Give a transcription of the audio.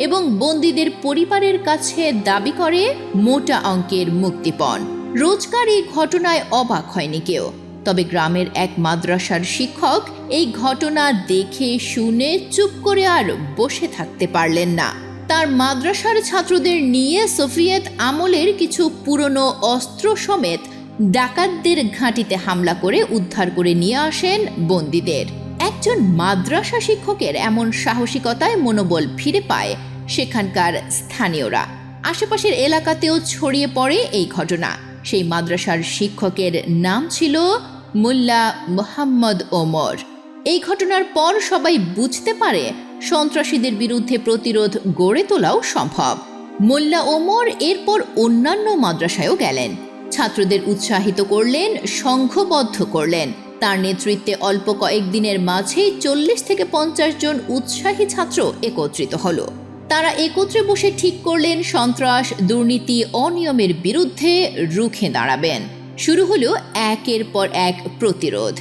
এবং বন্দীদের পরিবারের কাছে দাবি করে মোটা অঙ্কের মুক্তিপণ। রোজকার এই ঘটনায় অবাক হয়নি কেউ, তবে গ্রামের এক মাদ্রাসার শিক্ষক এই ঘটনা দেখে শুনে চুপ করে আর বসে থাকতে পারলেন না। তার মাদ্রাসার ছাত্রদের নিয়ে সোভিয়েত আমলের কিছু পুরনো অস্ত্র সমেত ডাকাতদের ঘাঁটিতে হামলা করে উদ্ধার করে নিয়ে আসেন বন্দীদের। একজন মাদ্রাসা শিক্ষকের এমন সাহসিকতায় মনোবল ফিরে পায় সেখানকার স্থানীয়রা। আশেপাশের এলাকাতেও ছড়িয়ে পড়ে এই ঘটনা। সেই মাদ্রাসার শিক্ষকের নাম ছিল মোল্লা মোহাম্মদ ওমর। এই ঘটনার পর সবাই বুঝতে পারে সন্ত্রাসীদের বিরুদ্ধে প্রতিরোধ গড়ে তোলাও সম্ভব। মোল্লা ওমর এরপর অন্যান্য মাদ্রাসায়ও গেলেন, ছাত্রদের উৎসাহিত করলেন, সংঘবদ্ধ করলেন। তার নেতৃত্বে অল্প কয়েকদিনের মাঝেই 40 থেকে 50 জন উৎসাহী ছাত্র একত্রিত হলো। তারা একত্রে বসে ঠিক করলেন সন্ত্রাস, দুর্নীতি, অনিয়মের বিরুদ্ধে রুখে দাঁড়াবেন। শুরু হলো একের পর এক প্রতিরোধ।